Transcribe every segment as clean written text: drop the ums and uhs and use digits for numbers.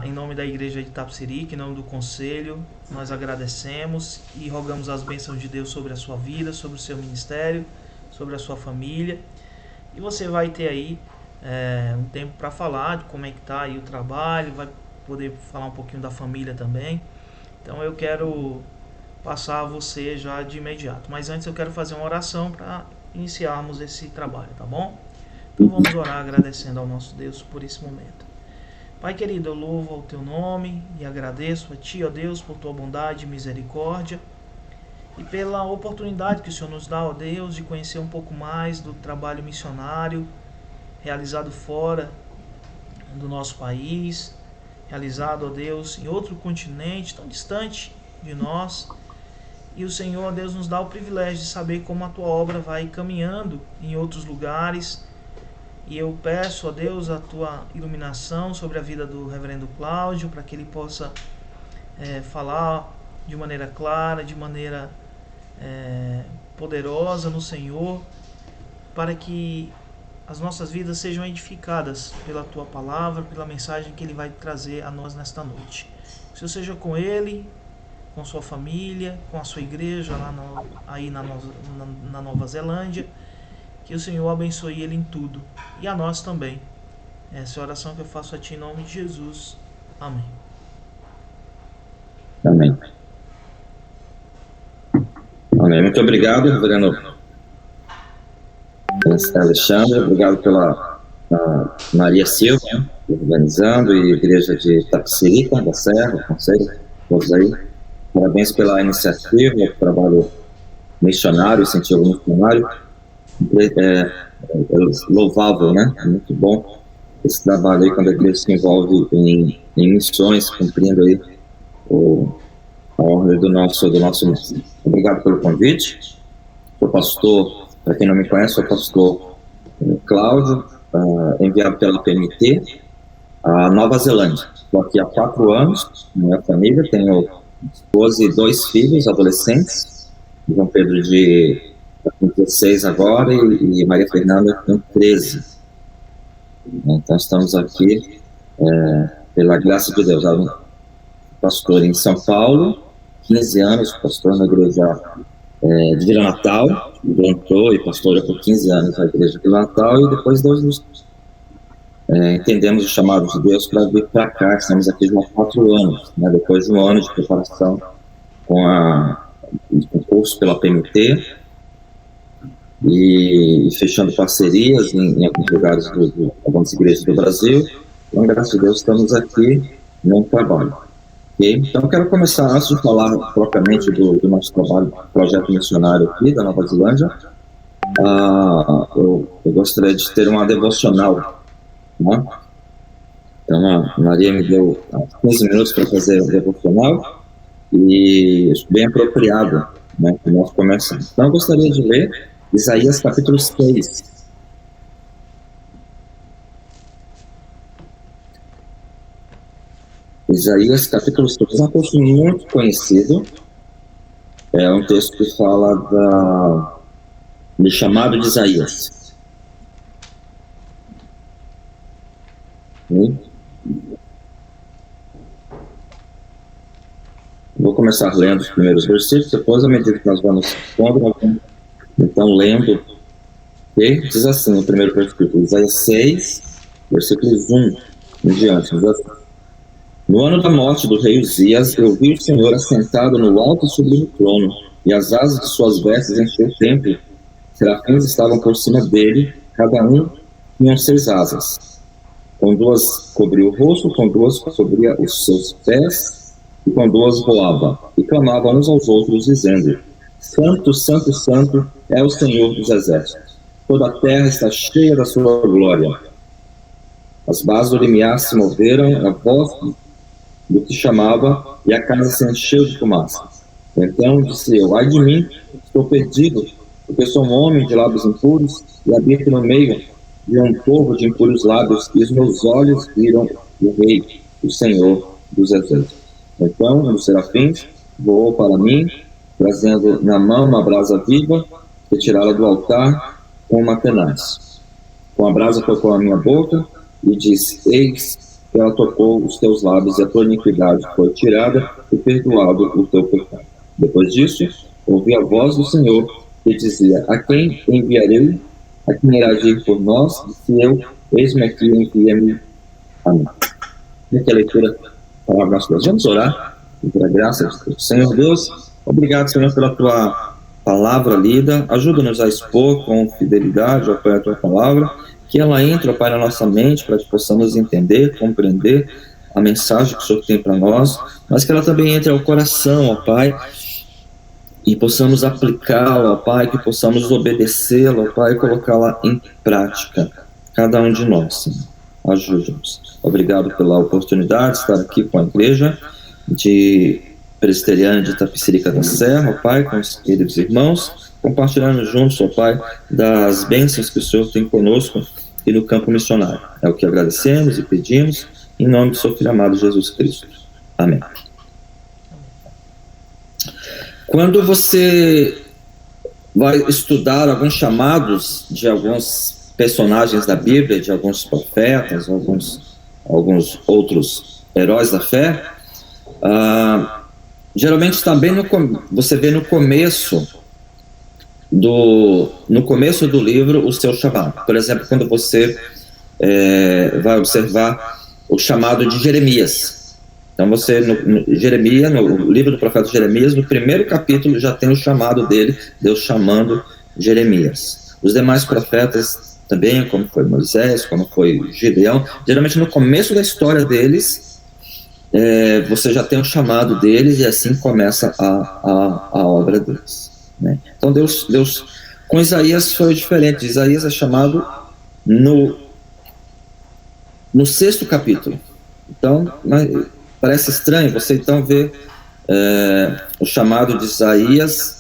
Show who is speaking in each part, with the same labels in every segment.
Speaker 1: Em nome da Igreja de Itapecerica, em nome do Conselho, nós agradecemos e rogamos as bênçãos de Deus sobre a sua vida, sobre o seu ministério, sobre a sua família. E você vai ter aí um tempo para falar de como é que está aí o trabalho, vai poder falar um pouquinho da família também. Então eu quero passar a você já de imediato. Mas antes eu quero fazer uma oração para iniciarmos esse trabalho, tá bom? Então vamos orar agradecendo ao nosso Deus por esse momento. Pai querido, eu louvo ao teu nome e agradeço a ti, ó Deus, por tua bondade e misericórdia e pela oportunidade que o Senhor nos dá, ó Deus, de conhecer um pouco mais do trabalho missionário realizado fora do nosso país, realizado, ó Deus, em outro continente tão distante de nós. E o Senhor, ó Deus, nos dá o privilégio de saber como a tua obra vai caminhando em outros lugares. E eu peço, ó Deus, a tua iluminação sobre a vida do reverendo Cláudio, para que ele possa falar de maneira clara, de maneira poderosa no Senhor, para que as nossas vidas sejam edificadas pela tua palavra, pela mensagem que ele vai trazer a nós nesta noite. Que o Senhor seja com ele, com sua família, com a sua igreja lá na Nova Zelândia. Que o Senhor abençoe ele em tudo. E a nós também. Essa é a oração que eu faço a ti em nome de Jesus. Amém.
Speaker 2: Amém. Amém. Muito obrigado, reverendo Alexandre. Obrigado pela Maria Silva, organizando, e a Igreja de Itapecerica, da Serra, Conselho, todos aí. Parabéns pela iniciativa, pelo trabalho missionário, incentivo missionário. É louvável, né? É muito bom esse trabalho aí, quando a igreja se envolve em missões, cumprindo aí a ordem do nosso mestre. Obrigado pelo convite. Sou pastor, para quem não me conhece, sou pastor Cláudio, enviado pela PMT a Nova Zelândia. Estou aqui há 4 anos, minha família, tenho esposa e 2 filhos adolescentes, João Pedro com 16 agora e Maria Fernanda com 13. Então estamos aqui pela graça de Deus. Pastor em São Paulo, 15 anos, pastor na igreja de Vila Natal, entrou e pastora por 15 anos na igreja de Vila Natal, e depois Deus entendemos o chamado de Deus para vir para cá. Estamos aqui já há 4 anos, né, depois de um ano de preparação com o curso pela PMT, e fechando parcerias em alguns lugares algumas igrejas do Brasil. Então, graças a Deus, estamos aqui no trabalho. Okay? Então, eu quero começar, antes de falar propriamente do nosso trabalho, projeto missionário aqui da Nova Zelândia, eu gostaria de ter uma devocional, né? Então, a Maria me deu 15 minutos para fazer o devocional, e bem apropriado, né, para nós começarmos. Então, eu gostaria de ler Isaías capítulo 6. Isaías capítulo 6 é um texto muito conhecido. É um texto que fala do chamado de Isaías. Vou começar lendo os primeiros versículos, depois, à medida que nós vamos então lendo, okay? Diz assim o primeiro versículo, Isaías 6, versículos 1 em diante. Diz assim: No ano da morte do rei Uzias, eu vi o Senhor assentado no alto e sublime trono, e as asas de suas vestes encheu o templo. Serafins estavam por cima dele, cada um tinha 6 asas. Com 2 cobria o rosto, com 2 cobria os seus pés, e com 2 voava, e clamavam uns aos outros, dizendo: Santo, Santo, Santo é o Senhor dos exércitos. Toda a terra está cheia da sua glória. As bases do limiar se moveram, a voz do que chamava, e a casa se encheu de fumaça. Então disse eu: ai de mim, estou perdido, porque sou um homem de lábios impuros, e habito no meio de um povo de impuros lábios, e os meus olhos viram o Rei, o Senhor dos exércitos. Então um dos serafins voou para mim, trazendo na mão uma brasa viva, retirá-la do altar com uma tenaz. Com a brasa tocou a minha boca, e disse: eis que ela tocou os teus lábios e a tua iniquidade foi tirada e perdoado o teu pecado. Depois disso, ouvi a voz do Senhor que dizia: a quem enviarei? A quem irá agir por nós? Disse eu: eis-me aqui, envia-me a mim. Nessa leitura, palavra nossa Deus. Vamos orar pela graça de Deus. Senhor Deus, obrigado, Senhor, pela tua palavra lida. Ajuda-nos a expor com fidelidade, ó Pai, a tua palavra, que ela entre, ó Pai, na nossa mente, para que possamos entender, compreender a mensagem que o Senhor tem para nós, mas que ela também entre ao coração, ó Pai, e possamos aplicá-la, ó Pai, que possamos obedecê-la, ó Pai, e colocá-la em prática, cada um de nós, Senhor. Ajude-nos. Obrigado pela oportunidade de estar aqui com a igreja de presbiteriana de Itapecerica da Serra, ó Pai, com os queridos irmãos, compartilhando juntos, ó Pai, das bênçãos que o Senhor tem conosco e no campo missionário. É o que agradecemos e pedimos, em nome do seu Filho amado Jesus Cristo. Amém. Quando você vai estudar alguns chamados de alguns personagens da Bíblia, de alguns profetas, alguns outros heróis da fé, geralmente está bem você vê no começo do livro o seu chamado. Por exemplo, quando você vai observar o chamado de Jeremias. Então você, Jeremias, no livro do profeta Jeremias, no primeiro capítulo já tem o chamado dele, Deus chamando Jeremias. Os demais profetas também, como foi Moisés, como foi Gideão, geralmente no começo da história deles, você já tem o chamado deles e assim começa a obra deles, né? Então Deus, com Isaías foi diferente. Isaías é chamado no 6º capítulo. Então, parece estranho você então ver o chamado de Isaías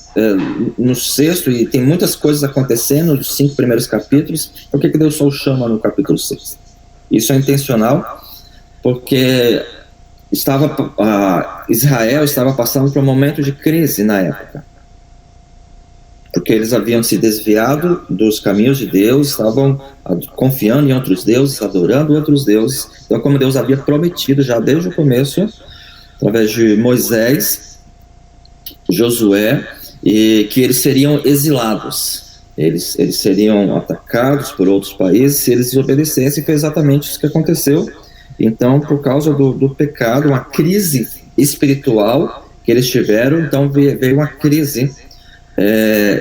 Speaker 2: no 6º, e tem muitas coisas acontecendo nos 5 primeiros capítulos. Por que Deus só o chama no capítulo 6? Isso é intencional, porque Israel estava passando por um momento de crise na época, porque eles haviam se desviado dos caminhos de Deus, estavam confiando em outros deuses, adorando outros deuses. Então, como Deus havia prometido já desde o começo, através de Moisés, Josué, e que eles seriam exilados, eles seriam atacados por outros países se eles desobedecessem. Foi exatamente isso que aconteceu. Então, por causa do pecado, uma crise espiritual que eles tiveram, então veio uma crise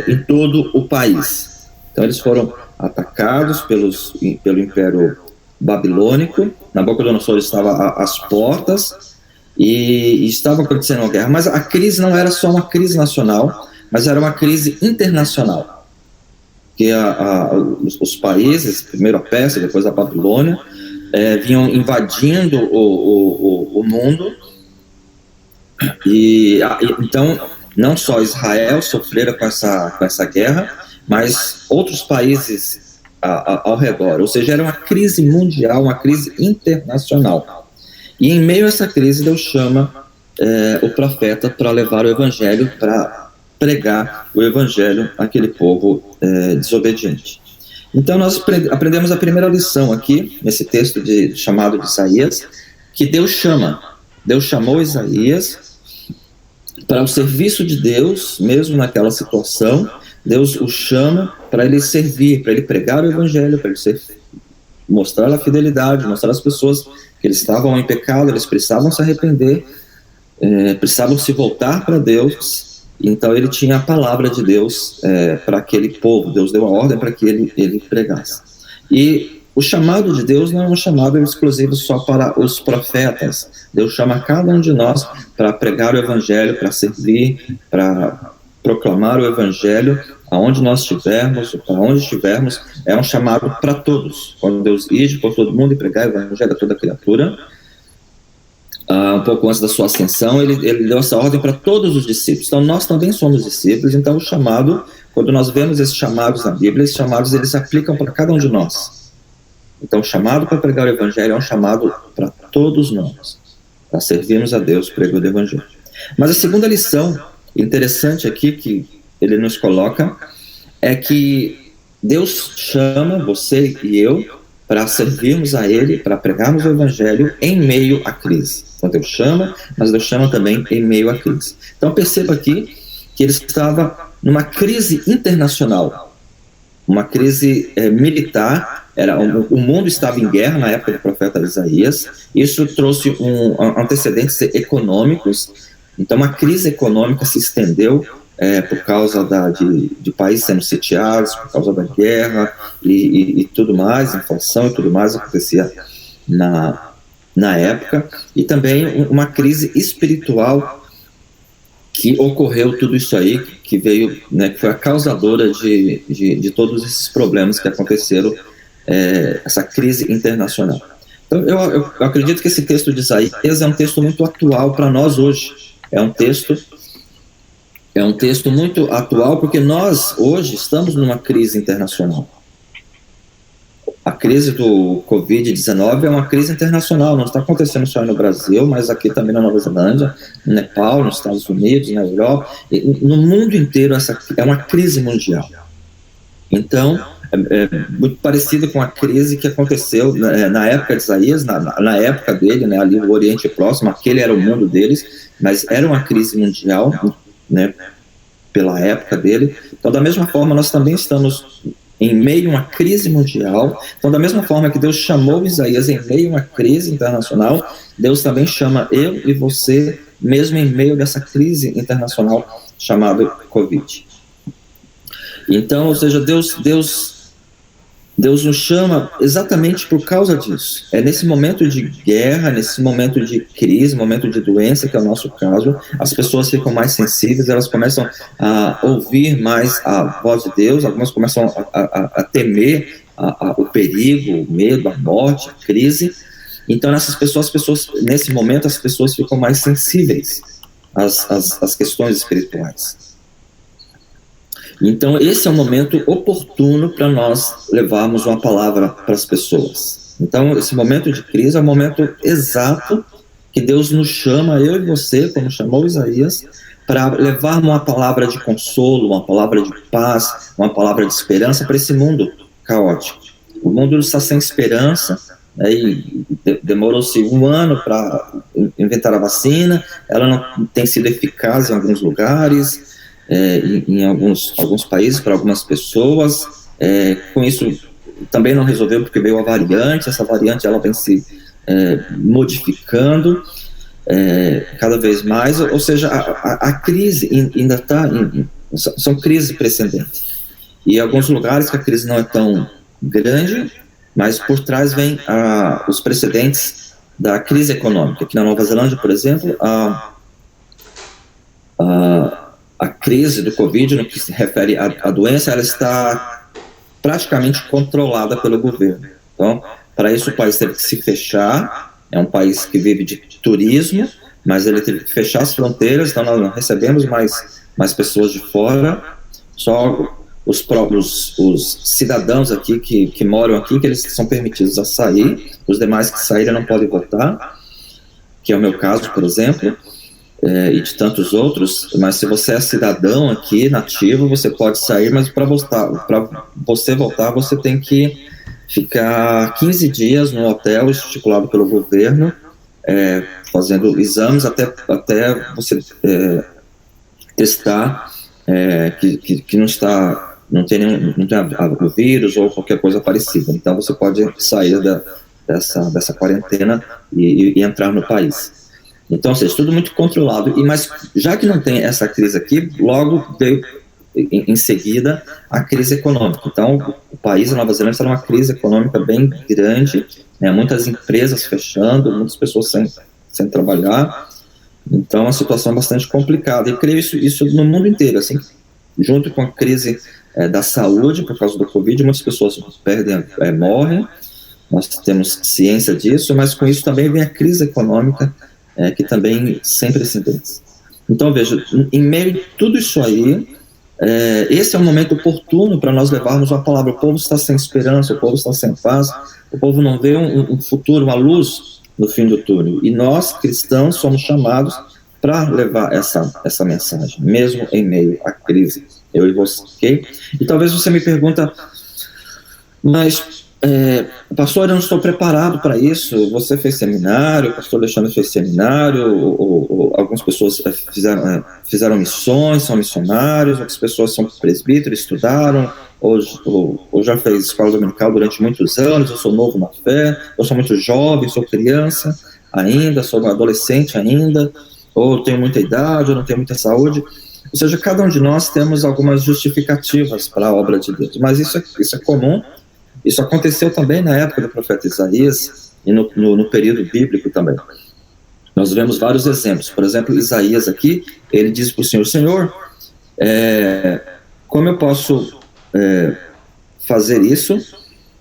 Speaker 2: em todo o país. Então eles foram atacados pelo Império Babilônico. Nabucodonosor estava às portas e estava acontecendo uma guerra, mas a crise não era só uma crise nacional, mas era uma crise internacional, que os países, primeiro a Pérsia, depois a Babilônia, vinham invadindo o mundo, e então não só Israel sofrera com essa guerra, mas outros países ao redor. Ou seja, era uma crise mundial, uma crise internacional. E em meio a essa crise, Deus chama o profeta para levar o evangelho, para pregar o evangelho àquele povo desobediente. Então nós aprendemos a primeira lição aqui, nesse texto chamado de Isaías, que Deus chamou Isaías para o serviço de Deus, mesmo naquela situação. Deus o chama para ele servir, para ele pregar o evangelho, para ele mostrar a fidelidade, mostrar às pessoas que eles estavam em pecado, eles precisavam se arrepender, precisavam se voltar para Deus. Então ele tinha a palavra de Deus para aquele povo. Deus deu a ordem para que ele pregasse. E o chamado de Deus não é um chamado exclusivo só para os profetas. Deus chama cada um de nós para pregar o evangelho, para servir, para proclamar o evangelho aonde nós estivermos, para onde estivermos. É um chamado para todos. Quando Deus ide por todo mundo e pregar o evangelho a toda criatura, um pouco antes da sua ascensão, ele deu essa ordem para todos os discípulos. Então nós também somos discípulos. Então o chamado, quando nós vemos esses chamados na Bíblia, esses chamados eles se aplicam para cada um de nós. Então o chamado para pregar o evangelho é um chamado para todos nós, para servirmos a Deus pregando o evangelho. Mas a segunda lição interessante aqui que ele nos coloca é que Deus chama você e eu para servirmos a Ele, para pregarmos o Evangelho em meio à crise. Então Deus chama, mas Deus chama também em meio à crise. Então perceba aqui que ele estava numa crise internacional, uma crise militar. O mundo estava em guerra na época do profeta Isaías. Isso trouxe antecedentes econômicos. Então uma crise econômica se estendeu por causa de países sendo sitiados, por causa da guerra e tudo mais, inflação e tudo mais acontecia na época, e também uma crise espiritual que ocorreu tudo isso aí, que veio, né, que foi a causadora de todos esses problemas que aconteceram, essa crise internacional. Então eu acredito que esse texto de Isaías é um texto muito atual para nós hoje. É um texto muito atual, porque nós, hoje, estamos numa crise internacional. A crise do Covid-19 é uma crise internacional, não está acontecendo só no Brasil, mas aqui também na Nova Zelândia, no Nepal, nos Estados Unidos, na Europa, no mundo inteiro essa é uma crise mundial. Então, muito parecido com a crise que aconteceu na época de Isaías, na época dele, né, ali no Oriente Próximo, aquele era o mundo deles, mas era uma crise mundial, né, pela época dele. Então, da mesma forma, nós também estamos em meio a uma crise mundial. Então, da mesma forma que Deus chamou Isaías em meio a uma crise internacional, Deus também chama eu e você, mesmo em meio dessa crise internacional chamada Covid. Então, ou seja, Deus nos chama exatamente por causa disso. É nesse momento de guerra, nesse momento de crise, momento de doença, que é o nosso caso, as pessoas ficam mais sensíveis, elas começam a ouvir mais a voz de Deus, algumas começam a temer o perigo, o medo, a morte, a crise. Então, nesse momento, as pessoas ficam mais sensíveis às questões espirituais. Então, esse é um momento oportuno para nós levarmos uma palavra para as pessoas. Então, esse momento de crise é o momento exato que Deus nos chama, eu e você, como chamou Isaías, para levar uma palavra de consolo, uma palavra de paz, uma palavra de esperança para esse mundo caótico. O mundo está sem esperança, né, e demorou-se 1 ano para inventar a vacina, ela não tem sido eficaz em alguns lugares, em alguns países, para algumas pessoas. Com isso também não resolveu, porque veio a variante. Essa variante ela vem se modificando cada vez mais, ou seja, a crise ainda está são crises precedentes, e em alguns lugares que a crise não é tão grande, mas por trás vem os precedentes da crise econômica. Aqui na Nova Zelândia, por exemplo, a crise do Covid, no que se refere à doença, ela está praticamente controlada pelo governo. Então, para isso o país teve que se fechar. É um país que vive de turismo, mas ele teve que fechar as fronteiras, então nós não recebemos mais pessoas de fora, só os cidadãos aqui que moram aqui, que eles são permitidos a sair, os demais que saírem não podem voltar, que é o meu caso, por exemplo. E de tantos outros. Mas se você é cidadão aqui, nativo, você pode sair, mas para você voltar, você tem que ficar 15 dias no hotel estipulado pelo governo, fazendo exames até você testar que não tem o vírus ou qualquer coisa parecida. Então você pode sair dessa quarentena e entrar no país. Então, ou seja, tudo muito controlado. Mas já que não tem essa crise aqui, logo veio em seguida a crise econômica. Então, o país, a Nova Zelândia, está numa crise econômica bem grande, né? Muitas empresas fechando, muitas pessoas sem trabalhar. Então, é uma situação bastante complicada. E creio isso no mundo inteiro, assim, junto com a crise da saúde, por causa do Covid, muitas pessoas morrem. Nós temos ciência disso, mas com isso também vem a crise econômica, que também sem precedentes. Então, veja, em meio a tudo isso aí, esse é o momento oportuno para nós levarmos uma palavra. O povo está sem esperança, o povo está sem paz, o povo não vê um futuro, uma luz no fim do túnel. E nós, cristãos, somos chamados para levar essa mensagem, mesmo em meio à crise. Eu e você, ok? E talvez você me pergunta, mas pastor, eu não estou preparado para isso. Você fez seminário, o pastor Alexandre fez seminário, algumas pessoas fizeram missões, são missionários, outras pessoas são presbíteros, estudaram, ou já fez escola dominical durante muitos anos. Eu sou novo na fé, eu sou muito jovem, sou criança ainda, sou adolescente ainda, ou tenho muita idade, ou não tenho muita saúde. Ou seja, cada um de nós temos algumas justificativas para a obra de Deus, mas isso é comum. Isso aconteceu também na época do profeta Isaías e no período bíblico também. Nós vemos vários exemplos. Por exemplo, Isaías aqui, ele diz para o Senhor: Senhor, como eu posso fazer isso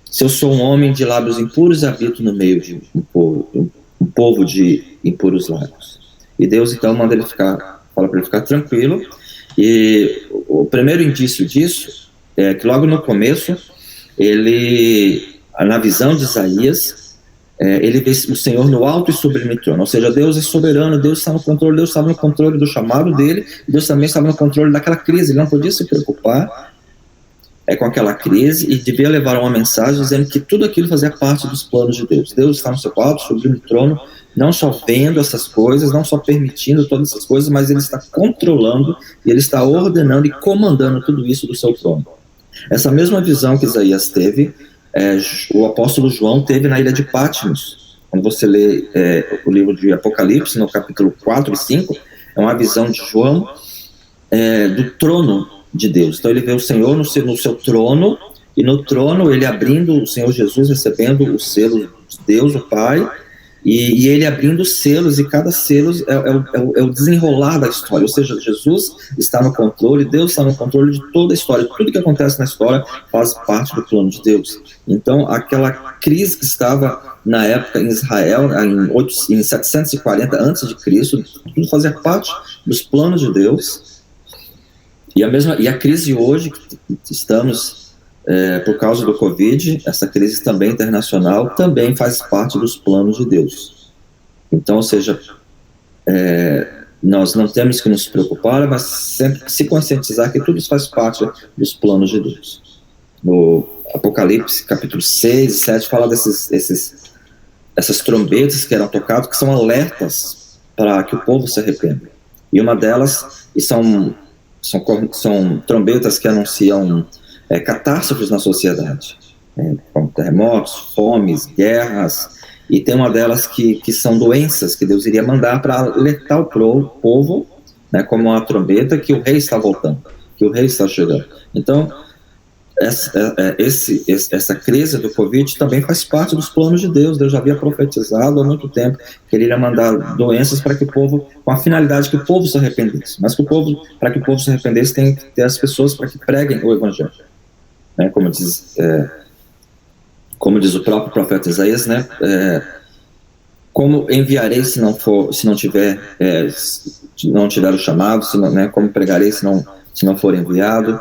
Speaker 2: se eu sou um homem de lábios impuros e habito no meio de um povo de impuros lábios? E Deus então manda ele fala para ele ficar tranquilo. E o primeiro indício disso é que logo no começo, na visão de Isaías, ele vê o Senhor no alto e sublime trono. Ou seja, Deus é soberano, Deus está no controle, Deus estava no controle do chamado dele, e Deus também estava no controle daquela crise. Ele não podia se preocupar com aquela crise, e devia levar uma mensagem dizendo que tudo aquilo fazia parte dos planos de Deus. Deus está no seu alto e sublime trono, não só vendo essas coisas, não só permitindo todas essas coisas, mas ele está controlando, e ele está ordenando e comandando tudo isso do seu trono. Essa mesma visão que Isaías teve, o apóstolo João teve na ilha de Patmos. Quando você lê o livro de Apocalipse, no capítulo 4 e 5, é uma visão de João do trono de Deus. Então ele vê o Senhor no seu trono, e no trono ele abrindo, o Senhor Jesus recebendo o selo de Deus, o Pai, e ele abrindo os selos, e cada selo é o desenrolar da história. Ou seja, Jesus está no controle, Deus está no controle de toda a história. Tudo que acontece na história faz parte do plano de Deus. Então, aquela crise que estava na época em Israel, em 740 a.C., tudo fazia parte dos planos de Deus. E a crise hoje que estamos... por causa do Covid, essa crise também internacional também faz parte dos planos de Deus. Então, ou seja, nós não temos que nos preocupar, mas sempre se conscientizar que tudo isso faz parte dos planos de Deus. No Apocalipse, capítulo 6 e 7, fala essas trombetas que eram tocadas, que são alertas para que o povo se arrependa. E uma delas são trombetas que anunciam catástrofes na sociedade, como terremotos, fomes, guerras, e tem uma delas que são doenças que Deus iria mandar para alertar o povo, né, como uma trombeta, que o rei está voltando, que o rei está chegando. Então, essa crise do Covid também faz parte dos planos de Deus. Deus já havia profetizado há muito tempo que ele iria mandar doenças para que o povo, com a finalidade que o povo se arrependesse. Mas para que o povo se arrependesse, tem que ter as pessoas para que preguem o evangelho. Como diz o próprio profeta Isaías, né? Como enviarei se não tiver o chamado, como pregarei se não for enviado?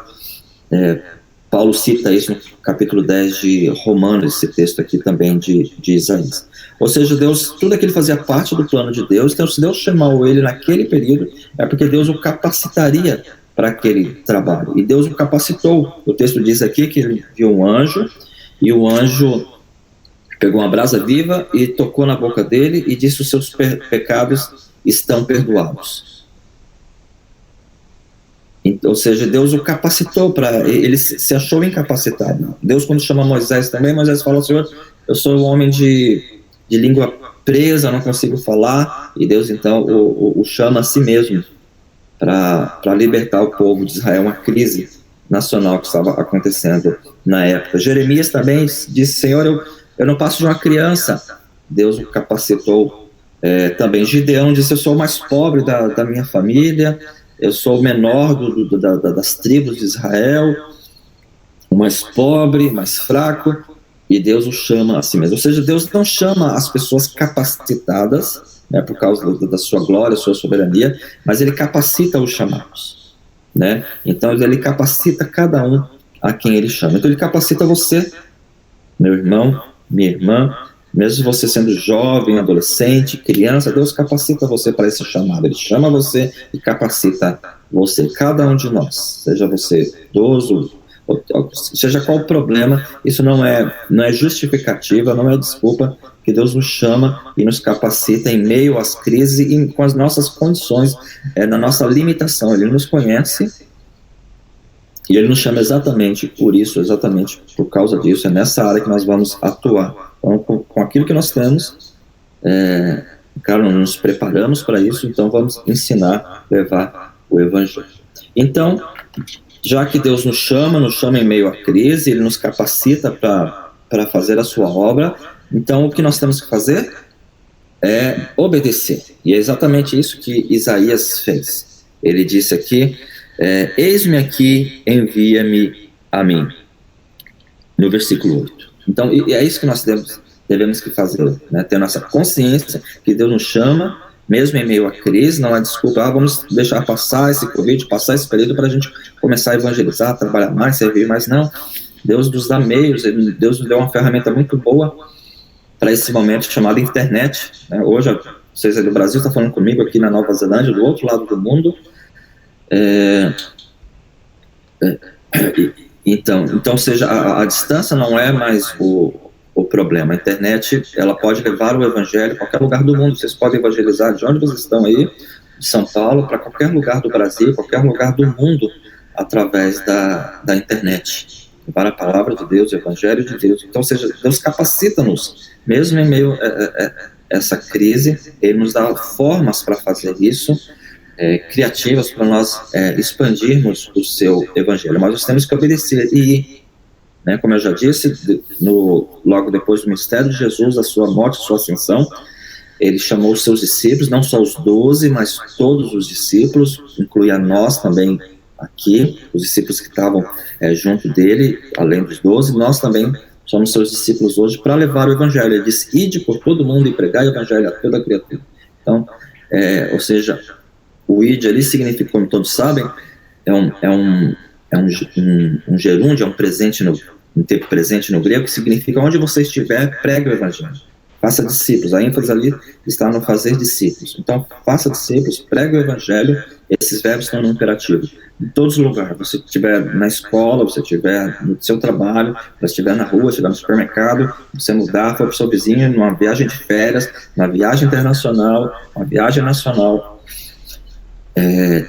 Speaker 2: Paulo cita isso no capítulo 10 de Romanos, esse texto aqui também de Isaías. Ou seja, Deus, tudo aquilo fazia parte do plano de Deus. Então, se Deus chamou ele naquele período, é porque Deus o capacitaria para aquele trabalho. E Deus o capacitou. O texto diz aqui que ele viu um anjo, e o anjo pegou uma brasa viva e tocou na boca dele e disse: os seus pecados estão perdoados. Ou seja, Deus o capacitou ele se achou incapacitado. Deus, quando chama Moisés também, Moisés fala: Senhor, eu sou um homem de língua presa, não consigo falar. E Deus então o chama a si mesmo para libertar o povo de Israel, uma crise nacional que estava acontecendo na época. Jeremias também disse: Senhor, eu não passo de uma criança. Deus o capacitou também. Gideão disse: eu sou o mais pobre da minha família, eu sou o menor das tribos de Israel, o mais pobre, mais fraco, e Deus o chama a si mesmo. Ou seja, Deus não chama as pessoas capacitadas, né, por causa da sua glória, sua soberania, mas ele capacita os chamados, né? Então ele capacita cada um a quem ele chama. Então ele capacita você, meu irmão, minha irmã, mesmo você sendo jovem, adolescente, criança, Deus capacita você para esse chamado. Ele chama você e capacita você, cada um de nós, seja você idoso, seja qual o problema, isso não é justificativa, não é desculpa, que Deus nos chama e nos capacita em meio às crises e com as nossas condições, na nossa limitação. Ele nos conhece e Ele nos chama exatamente por isso, exatamente por causa disso. É nessa área que nós vamos atuar. Então, com aquilo que nós temos, nós nos preparamos para isso, então vamos ensinar, levar o Evangelho. Então, já que Deus nos chama em meio à crise, Ele nos capacita para fazer a sua obra, então o que nós temos que fazer é obedecer. E é exatamente isso que Isaías fez. Ele disse aqui, eis-me aqui, envia-me a mim, no versículo 8. Então, é isso que nós devemos que fazer, né? Ter nossa consciência que Deus nos chama, mesmo em meio à crise. Não há desculpa, vamos deixar passar esse Covid, passar esse período para a gente começar a evangelizar, trabalhar mais, servir mais. Não, Deus nos dá meios, Deus nos deu uma ferramenta muito boa para esse momento chamado internet, né? Hoje, vocês aí do Brasil estão falando comigo aqui na Nova Zelândia, do outro lado do mundo. Então seja, a distância não é mais o problema. A internet, ela pode levar o evangelho a qualquer lugar do mundo. Vocês podem evangelizar de onde vocês estão aí, de São Paulo, para qualquer lugar do Brasil, qualquer lugar do mundo, através da internet. Para a palavra de Deus, o evangelho de Deus. Então, seja, Deus capacita-nos, mesmo em meio a essa crise, Ele nos dá formas para fazer isso, criativas para nós expandirmos o seu evangelho. Mas nós temos que obedecer e, né, como eu já disse, logo depois do ministério de Jesus, a sua morte, a sua ascensão, Ele chamou os seus discípulos, não só os 12, mas todos os discípulos, inclui a nós também aqui, os discípulos que estavam junto dele, além dos 12, nós também somos seus discípulos hoje para levar o evangelho. Ele disse, ide por todo mundo e pregai o evangelho a toda criatura. Então, ou seja, o ide ali significa, como todos sabem, um gerúndio, é um presente um tempo presente no grego, que significa onde você estiver, pregue o evangelho. Faça discípulos, a ênfase ali está no fazer discípulos. Então, faça discípulos, pregue o evangelho, esses verbos estão no imperativo. Em todos os lugares, você estiver na escola, você estiver no seu trabalho, você estiver na rua, estiver no supermercado, você mudar, for para o seu vizinho, numa viagem de férias, numa viagem internacional, uma viagem nacional,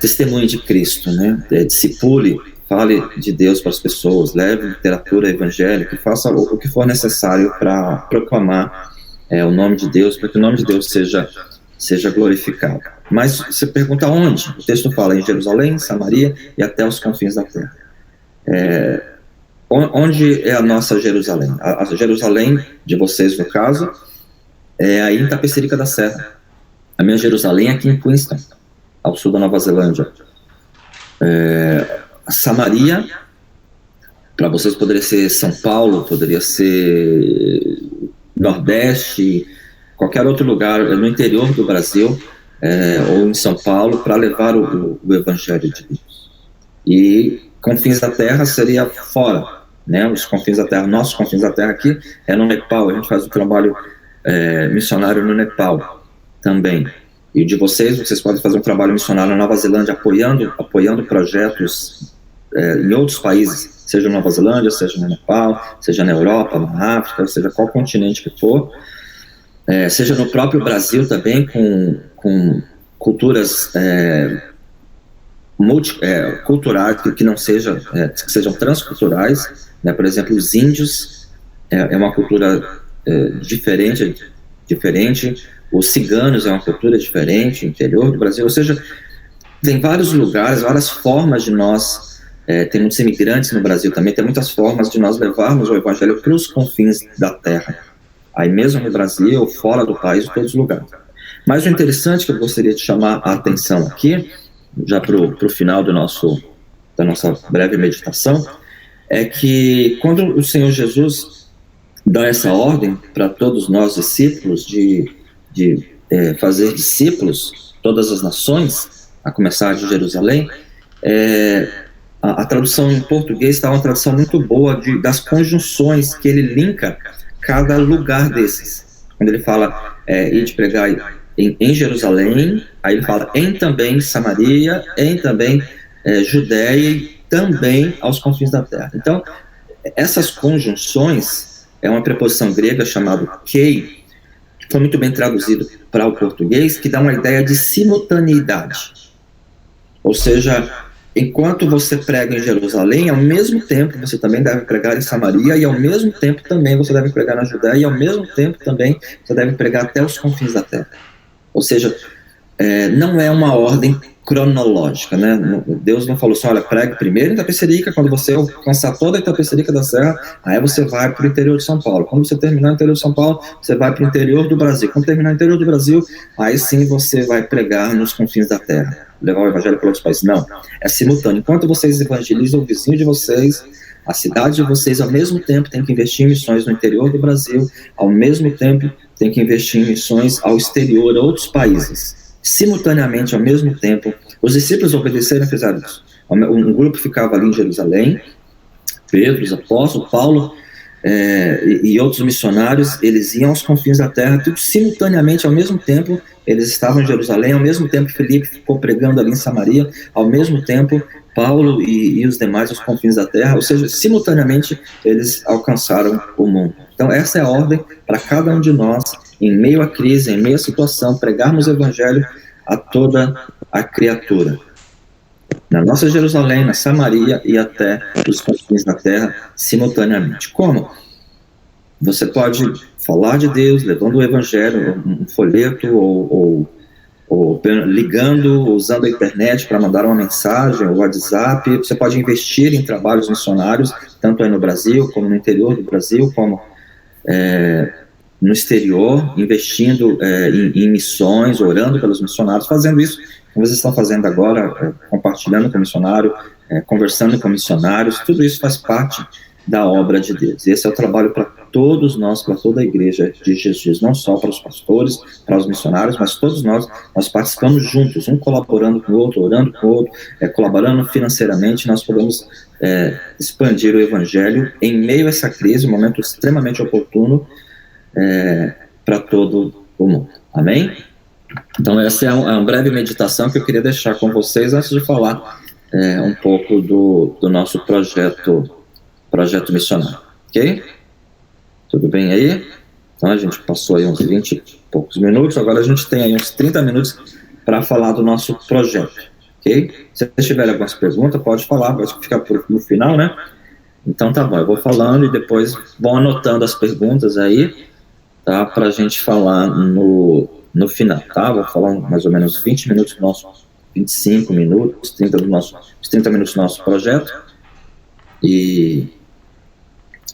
Speaker 2: testemunhe de Cristo, né? Discipule, fale de Deus para as pessoas, leve literatura evangélica, faça o que for necessário para proclamar o nome de Deus, para que o nome de Deus seja glorificado. Mas você pergunta onde? O texto fala em Jerusalém, Samaria e até os confins da terra. Onde é a nossa Jerusalém? A Jerusalém de vocês, no caso, é aí em Tapecerica da Serra. A minha Jerusalém é aqui em Queenstown, ao sul da Nova Zelândia. A Samaria, para vocês, poderia ser São Paulo, poderia ser Nordeste, qualquer outro lugar no interior do Brasil, ou em São Paulo, para levar o Evangelho de Deus. E confins da terra seria fora, né? Os confins da terra, nossos confins da terra aqui é no Nepal. A gente faz um trabalho missionário no Nepal também. E de vocês podem fazer um trabalho missionário na Nova Zelândia, apoiando projetos em outros países, seja na Nova Zelândia, seja no Nepal, seja na Europa, na África, seja qual continente que for, seja no próprio Brasil também, com culturas culturais, que não sejam, que sejam transculturais, né? Por exemplo, os índios é uma cultura diferente, os ciganos é uma cultura diferente, no interior do Brasil, ou seja, tem vários lugares, várias formas de nós, tem muitos imigrantes no Brasil também, tem muitas formas de nós levarmos o evangelho para os confins da terra, aí mesmo no Brasil, fora do país, em todos os lugares. Mas o interessante que eu gostaria de chamar a atenção aqui, já para o final da nossa breve meditação, é que quando o Senhor Jesus dá essa ordem para todos nós discípulos de fazer discípulos, todas as nações, a começar de Jerusalém, a tradução em português está uma tradução muito boa das conjunções que ele linka cada lugar desses. Quando ele fala ide pregar em Jerusalém, aí ele fala em também Samaria, em também Judéia também aos confins da terra. Então, essas conjunções, é uma preposição grega chamada kei, que foi muito bem traduzido para o português, que dá uma ideia de simultaneidade. Ou seja, enquanto você prega em Jerusalém, ao mesmo tempo você também deve pregar em Samaria, e ao mesmo tempo também você deve pregar na Judéia, e ao mesmo tempo também você deve pregar até os confins da terra. Ou seja, não é uma ordem cronológica, né? Deus não falou assim, olha, pregue primeiro em Itapecerica, quando você alcançar toda a Itapecerica da Serra, aí você vai para o interior de São Paulo. Quando você terminar o interior de São Paulo, você vai para o interior do Brasil. Quando terminar o interior do Brasil, aí sim você vai pregar nos confins da terra, levar o evangelho para outros países. Não, é simultâneo. Enquanto vocês evangelizam o vizinho de vocês, a cidade de vocês, ao mesmo tempo tem que investir em missões no interior do Brasil, ao mesmo tempo tem que investir em missões ao exterior, a outros países. Simultaneamente, ao mesmo tempo, os discípulos obedeceram e fizeram isso. Um grupo ficava ali em Jerusalém, Pedro, os apóstolos, Paulo e outros missionários, eles iam aos confins da terra, tudo simultaneamente, ao mesmo tempo, eles estavam em Jerusalém, ao mesmo tempo Filipe ficou pregando ali em Samaria, ao mesmo tempo Paulo e os demais aos confins da terra, ou seja, simultaneamente eles alcançaram o mundo. Então essa é a ordem para cada um de nós, em meio à crise, em meio à situação, pregarmos o evangelho a toda a criatura. Na nossa Jerusalém, na Samaria e até os confins da terra, simultaneamente. Como? Você pode falar de Deus, levando o evangelho, um folheto, ou ligando, usando a internet para mandar uma mensagem, o WhatsApp. Você pode investir em trabalhos missionários, tanto aí no Brasil, como no interior do Brasil, como no exterior, investindo em missões, orando pelos missionários, fazendo isso como vocês estão fazendo agora, compartilhando com o missionário, conversando com missionários. Tudo isso faz parte da obra de Deus. E esse é o trabalho para todos nós, para toda a igreja de Jesus, não só para os pastores, para os missionários, mas todos nós participamos juntos, um colaborando com o outro, orando com o outro, colaborando financeiramente. Nós podemos expandir o evangelho em meio a essa crise, um momento extremamente oportuno para todo o mundo. Amém? Então essa é uma breve meditação que eu queria deixar com vocês antes de falar um pouco do nosso projeto missionário. Ok? Tudo bem aí? Então a gente passou aí uns 20 e poucos minutos, agora a gente tem aí uns 30 minutos para falar do nosso projeto. Ok? Se vocês tiverem algumas perguntas, pode falar, pode ficar no final, né? Então tá bom, eu vou falando e depois vão anotando as perguntas aí, tá? Para a gente falar no final, tá? Vou falar mais ou menos 20 minutos do nosso, 25 minutos, 30 minutos do nosso projeto. E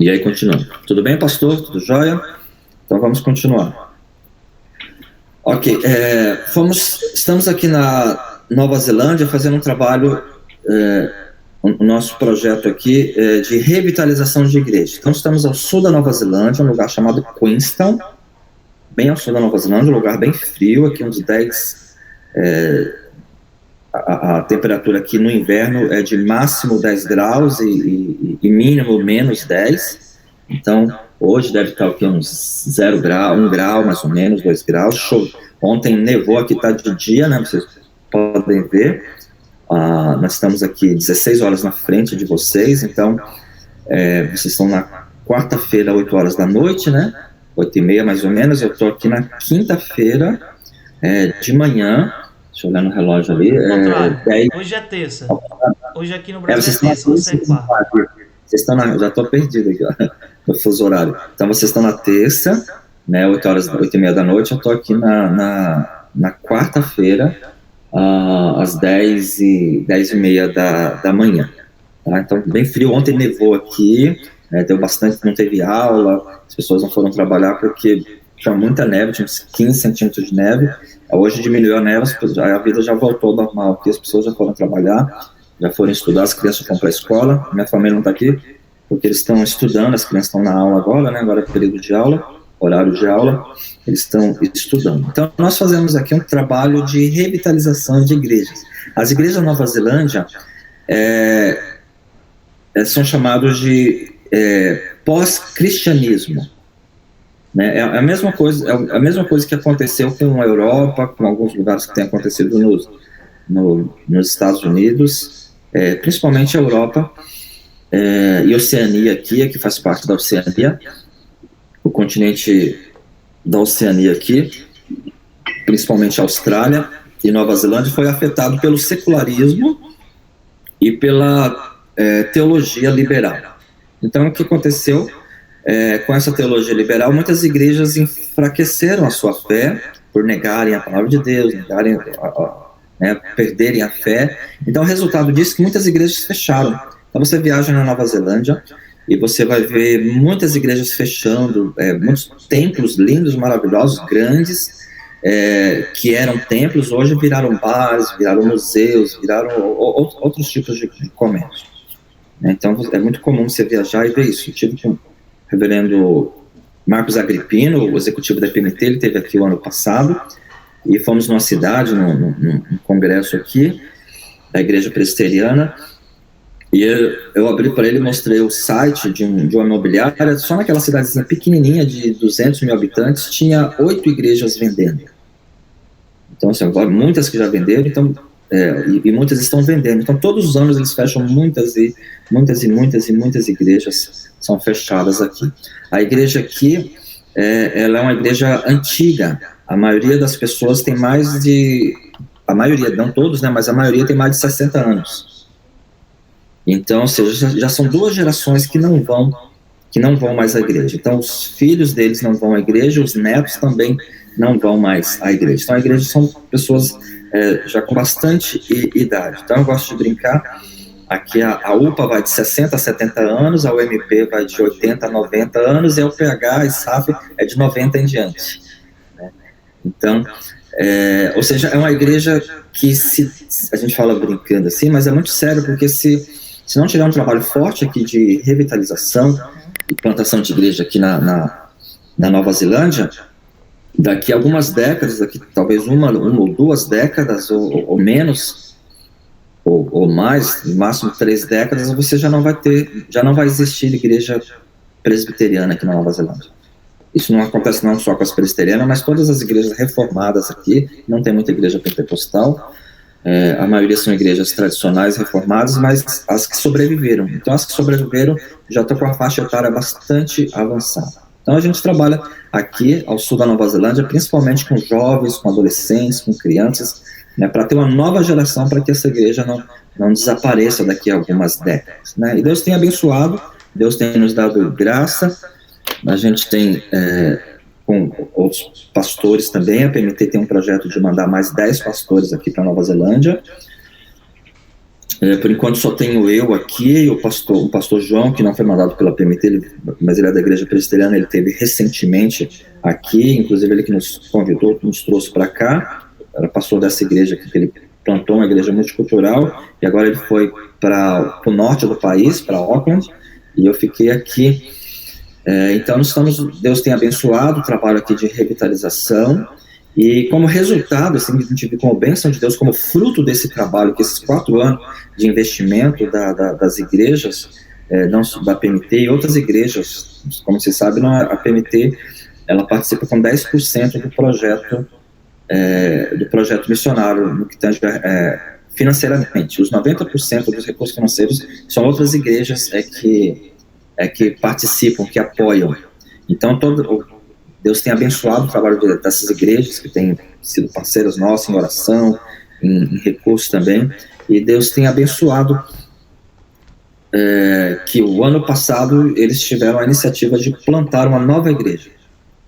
Speaker 2: aí continuando. Tudo bem, pastor? Tudo jóia? Então vamos continuar. Ok, estamos aqui na Nova Zelândia fazendo um trabalho, o nosso projeto aqui de revitalização de igreja. Então estamos ao sul da Nova Zelândia, um lugar chamado Queenstown, bem ao sul da Nova Zelândia, um lugar bem frio, aqui uns 10... A temperatura aqui no inverno é de máximo 10 graus e mínimo menos 10. Então, hoje deve estar aqui uns 0 grau, 1 grau, mais ou menos, 2 graus. Ontem nevou, aqui está de dia, né? Vocês podem ver. Nós estamos aqui 16 horas na frente de vocês, então vocês estão na quarta-feira, 8 horas da noite, né? 8h30 mais ou menos. Eu estou aqui na quinta-feira de manhã. Deixa eu olhar no relógio ali.
Speaker 1: Hoje é terça. Hoje aqui no Brasil é terça, você é quarta.
Speaker 2: Vocês estão já estou perdido aqui, ó, no fuso horário. Então vocês estão na terça, né, 8h30 da noite. Eu estou aqui na quarta-feira, às 10h30 da manhã. Tá? Então, bem frio. Ontem nevou aqui, deu bastante, não teve aula, as pessoas não foram trabalhar porque tinha muita neve, tinha uns 15 centímetros de neve. Hoje diminuiu a neve, a vida já voltou ao normal, aqui as pessoas já foram trabalhar, já foram estudar, as crianças foram para a escola. Minha família não está aqui, porque eles estão estudando, as crianças estão na aula agora, né? Agora é período de aula, horário de aula, eles estão estudando. Então, nós fazemos aqui um trabalho de revitalização de igrejas. As igrejas da Nova Zelândia são chamadas de pós-cristianismo. Né? É a mesma coisa que aconteceu com a Europa, com alguns lugares que tem acontecido nos Estados Unidos. principalmente a Europa e Oceania aqui, que faz parte da Oceania, o continente da Oceania aqui, principalmente a Austrália e Nova Zelândia, foi afetado pelo secularismo e pela teologia liberal. Então, o que aconteceu com essa teologia liberal? Muitas igrejas enfraqueceram a sua fé por negarem a palavra de Deus, perderem a fé. Então, o resultado disso é que muitas igrejas fecharam. Então, você viaja na Nova Zelândia e você vai ver muitas igrejas fechando, muitos templos lindos, maravilhosos, grandes, que eram templos, hoje viraram bares, viraram museus, viraram outros tipos de comércio. Então, é muito comum você viajar e ver isso. Eu tive com o reverendo Marcos Agripino, o executivo da PMT, ele esteve aqui o ano passado, e fomos numa cidade, num congresso aqui, da Igreja Presbiteriana, e eu abri para ele e mostrei o site de uma imobiliária. Só naquela cidadezinha pequenininha de 200 mil habitantes, tinha 8 igrejas vendendo. Então, assim, agora, muitas que já venderam, então, e muitas estão vendendo. Então, todos os anos eles fecham muitas igrejas são fechadas aqui. A igreja aqui, ela é uma igreja antiga. A maioria das pessoas tem mais de... A maioria, não todos, né, mas a maioria tem mais de 60 anos. Então, ou seja, já são 2 gerações que não vão mais à igreja. Então, os filhos deles não vão à igreja, os netos também não vão mais à igreja. Então, a igreja são pessoas já com bastante idade. Então, eu gosto de brincar. Aqui a UPA vai de 60 a 70 anos, a UMP vai de 80 a 90 anos, e a UPH e SAF é de 90 em diante. Né? Então, ou seja, é uma igreja que, a gente fala brincando assim, mas é muito sério, porque se não tiver um trabalho forte aqui de revitalização e plantação de igreja aqui na Nova Zelândia, daqui a algumas décadas, daqui talvez uma ou 2 décadas ou menos, ou mais, no máximo 3 décadas, você já não vai existir igreja presbiteriana aqui na Nova Zelândia. Isso não acontece não só com as presbiterianas, mas todas as igrejas reformadas aqui, não tem muita igreja pentecostal, a maioria são igrejas tradicionais reformadas, mas as que sobreviveram. Então, as que sobreviveram já estão com a faixa etária bastante avançada. Então, a gente trabalha aqui ao sul da Nova Zelândia, principalmente com jovens, com adolescentes, com crianças, né, para ter uma nova geração, para que essa igreja não desapareça daqui a algumas décadas. Né? E Deus tem abençoado, Deus tem nos dado graça, a gente tem, com outros pastores também, a PMT tem um projeto de mandar mais 10 pastores aqui para Nova Zelândia. Por enquanto só tenho eu aqui, o pastor João, que não foi mandado pela PMT, mas ele é da Igreja Presbiteriana, ele esteve recentemente aqui, inclusive ele que nos convidou, nos trouxe para cá. Era pastor dessa igreja aqui, que ele plantou uma igreja multicultural, e agora ele foi para o norte do país, para Auckland, e eu fiquei aqui. Então, Deus tem abençoado o trabalho aqui de revitalização, e como resultado, assim, a gente vê como bênção de Deus, como fruto desse trabalho, que esses 4 anos de investimento das igrejas, da PMT e outras igrejas, como vocês sabem, a PMT, ela participa com 10% do projeto missionário, no que tange financeiramente. Os 90% dos recursos financeiros são outras igrejas que participam, que apoiam. Então, Deus tem abençoado o trabalho dessas igrejas, que têm sido parceiras nossas em oração, em recursos também, e Deus tem abençoado que o ano passado eles tiveram a iniciativa de plantar uma nova igreja.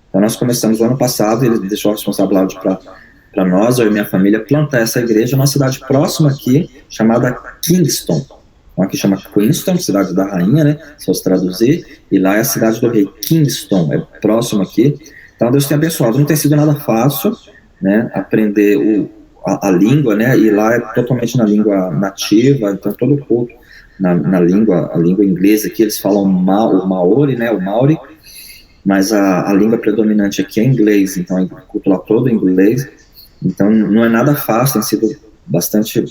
Speaker 2: Então, nós começamos o ano passado, ele deixou a responsabilidade para nós, eu e minha família, plantar essa igreja numa cidade próxima aqui, chamada Kingston. Então, aqui chama Queenstown, cidade da rainha, né, se eu traduzir, e lá é a cidade do rei, Kingston, é próximo aqui. Então, Deus tem abençoado. Não tem sido nada fácil, né, aprender a língua, né, e lá é totalmente na língua nativa, então todo o culto a língua inglesa aqui, eles falam o Maori, né, o Maori, mas a língua predominante aqui é inglês, então o culto lá todo em inglês. Então, não é nada fácil, tem sido bastante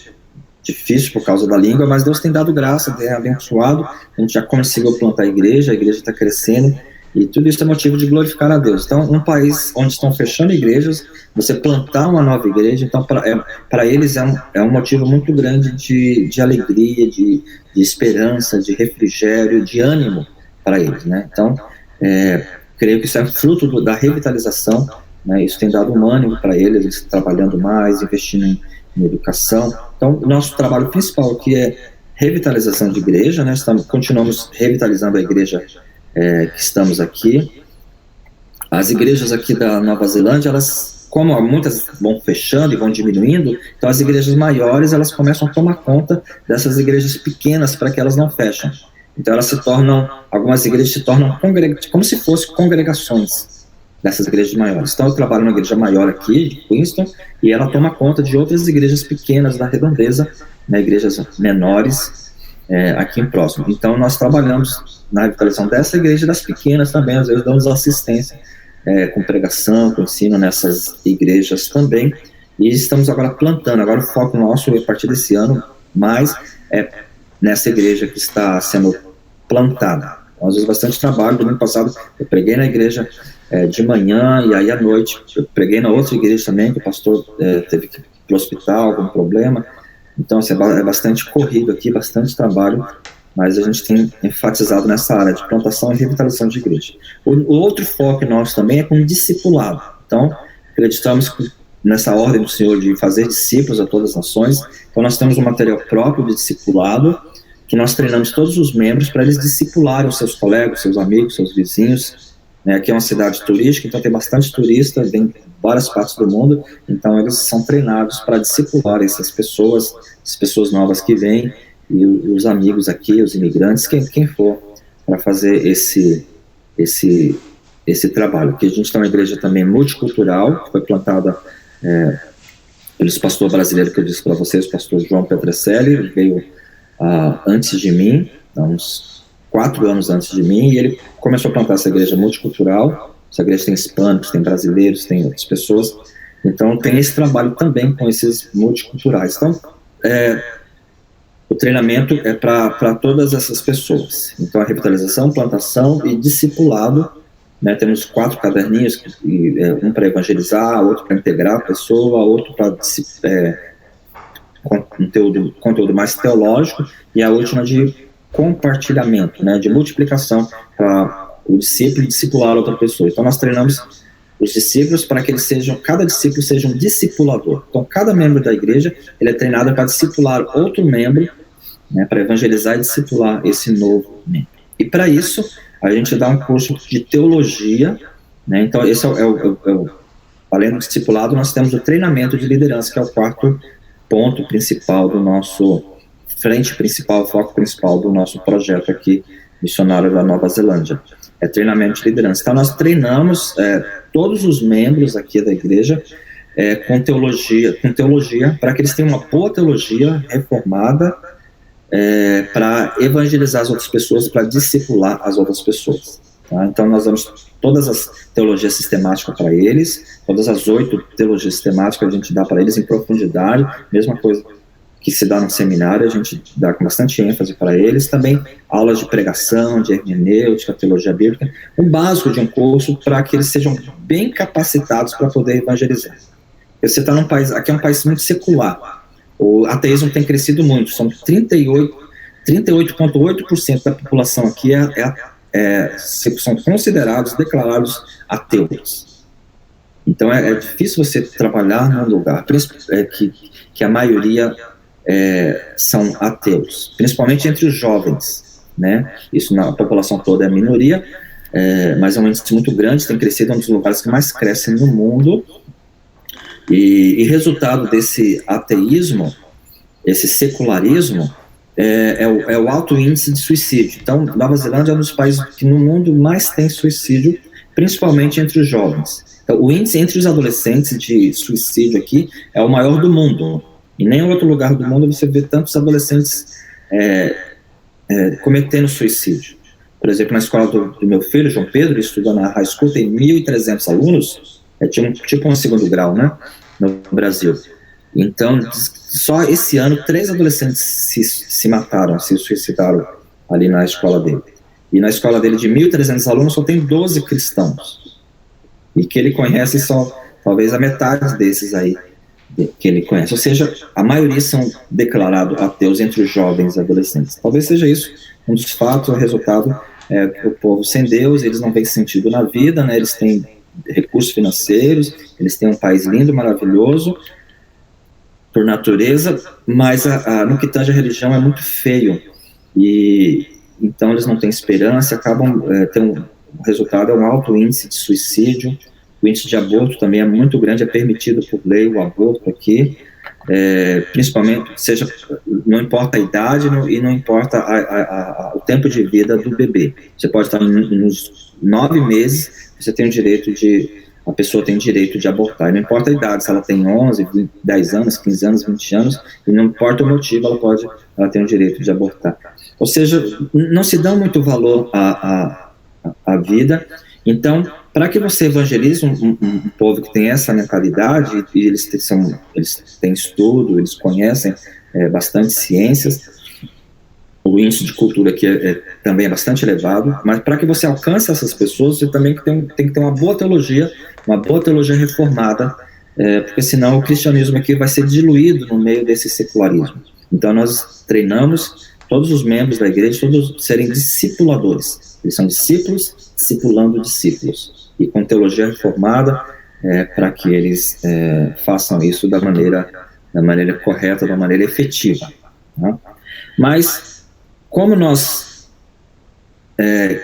Speaker 2: difícil por causa da língua, mas Deus tem dado graça, tem abençoado, a gente já conseguiu plantar a igreja está crescendo, E tudo isso é motivo de glorificar a Deus. Então, um país onde estão fechando igrejas, você plantar uma nova igreja, então para eles é um motivo muito grande de alegria, de esperança, de refrigério, de ânimo para eles, né? Então, creio que isso é fruto da revitalização, né? Isso tem dado um ânimo para eles trabalhando mais, investindo em educação. Então, o nosso trabalho principal aqui é revitalização de igreja, né? Continuamos revitalizando a igreja que estamos aqui. As igrejas aqui da Nova Zelândia, elas, como muitas vão fechando e vão diminuindo, então as igrejas maiores, elas começam a tomar conta dessas igrejas pequenas para que elas não fechem. Então elas se tornam, algumas igrejas se tornam como se fossem congregações dessas igrejas maiores. Então eu trabalho numa igreja maior aqui, de Queenstown, e ela toma conta de outras igrejas pequenas da redondeza, né, igrejas menores aqui em próximo. Então nós trabalhamos na revitalização dessa igreja e das pequenas também, às vezes damos assistência com pregação, com ensino nessas igrejas também, e estamos agora plantando. Agora o foco nosso a partir desse ano mais nessa igreja que está sendo plantada. Então, às vezes bastante trabalho. Domingo passado eu preguei na igreja de manhã, e aí à noite eu preguei na outra igreja também, que o pastor teve que ir para o hospital, algum problema. Então assim, é bastante corrido aqui, bastante trabalho, mas a gente tem enfatizado nessa área de plantação e revitalização de igreja. O outro foco nosso também é com o discipulado. Então, acreditamos nessa ordem do Senhor de fazer discípulos a todas as nações. Então, nós temos um material próprio de discipulado, que nós treinamos todos os membros para eles discipularem os seus colegas, seus amigos, seus vizinhos. Aqui é uma cidade turística, então tem bastante turista, vem de várias partes do mundo, então eles são treinados para discipular essas pessoas, as pessoas novas que vêm, e os amigos aqui, os imigrantes, quem for, para fazer esse trabalho. Aqui a gente tem uma igreja também multicultural, que foi plantada pelo pastor brasileiro que eu disse para vocês, o pastor João Petrecelli. Ele veio antes de mim, uns 4 anos antes de mim, e ele começou a plantar essa igreja multicultural. Essa igreja tem hispânicos, tem brasileiros, tem outras pessoas, então tem esse trabalho também com esses multiculturais. Então, o treinamento é para todas essas pessoas. Então, a revitalização, plantação e discipulado, né? Temos 4 caderninhos, um para evangelizar, outro para integrar a pessoa, outro para conteúdo mais teológico, e a última de compartilhamento, né? De multiplicação, para o discípulo discipular outra pessoa. Então, nós treinamos os discípulos para que cada discípulo seja um discipulador. Então, cada membro da igreja, ele é treinado para discipular outro membro, né, para evangelizar e discipular esse novo membro. E para isso, a gente dá um curso de teologia, né? Então, esse além do discipulado, nós temos o treinamento de liderança, que é o 4º ponto principal do nosso, foco principal do nosso projeto aqui, missionário da Nova Zelândia. É treinamento de liderança. Então, nós treinamos todos os membros aqui da igreja com teologia, para que eles tenham uma boa teologia reformada, para evangelizar as outras pessoas, para discipular as outras pessoas. Tá? Então, nós damos todas as teologias sistemáticas para eles, todas as 8 teologias sistemáticas a gente dá para eles em profundidade, mesma coisa que se dá no seminário, a gente dá com bastante ênfase para eles. Também aulas de pregação, de hermenêutica, teologia bíblica, um básico de um curso para que eles sejam bem capacitados para poder evangelizar. Você está num país, aqui é um país muito secular, o ateísmo tem crescido muito, são 38,8% da população aqui são considerados, declarados ateus. Então é difícil você trabalhar num lugar que a maioria são ateus, principalmente entre os jovens, né? Isso na população toda é a minoria, mas é um índice muito grande, tem crescido, é um dos lugares que mais crescem no mundo, e resultado desse ateísmo, esse secularismo, é o alto índice de suicídio. Então, Nova Zelândia é um dos países que no mundo mais tem suicídio, principalmente entre os jovens. Então, o índice entre os adolescentes de suicídio aqui é o maior do mundo. Em nenhum outro lugar do mundo você vê tantos adolescentes cometendo suicídio. Por exemplo, na escola do meu filho, João Pedro, ele estuda na high school, tem 1.300 alunos, tipo um segundo grau, né, no Brasil. Então, só esse ano, 3 adolescentes se mataram, se suicidaram ali na escola dele. E na escola dele, de 1.300 alunos, só tem 12 cristãos. E que ele conhece só, talvez, a metade desses aí que ele conhece. Ou seja, a maioria são declarados ateus entre os jovens e adolescentes. Talvez seja isso um dos fatos, o resultado o povo sem Deus, eles não veem sentido na vida, né? Eles têm recursos financeiros, eles têm um país lindo, maravilhoso, por natureza, mas no que tange a religião é muito feio, e então eles não têm esperança, acabam o resultado é um alto índice de suicídio, o índice de aborto também é muito grande, é permitido por lei o aborto aqui, principalmente, não importa a idade e não importa o tempo de vida do bebê. Você pode estar nos 9 meses, a pessoa tem direito de abortar, e não importa a idade, se ela tem 11, 20, 10 anos, 15 anos, 20 anos, e não importa o motivo, ela tem o direito de abortar. Ou seja, não se dá muito valor à vida. Então, para que você evangelize um povo que tem essa mentalidade, e eles têm estudo, eles conhecem bastante ciências, o índice de cultura aqui também é bastante elevado, mas para que você alcance essas pessoas, você também tem que ter uma boa teologia reformada, porque senão o cristianismo aqui vai ser diluído no meio desse secularismo. Então nós treinamos todos os membros da igreja, todos serem discipuladores. Eles são discípulos, discipulando discípulos. E com teologia reformada, para que eles façam isso da maneira correta, da maneira efetiva. Tá? Mas, como nós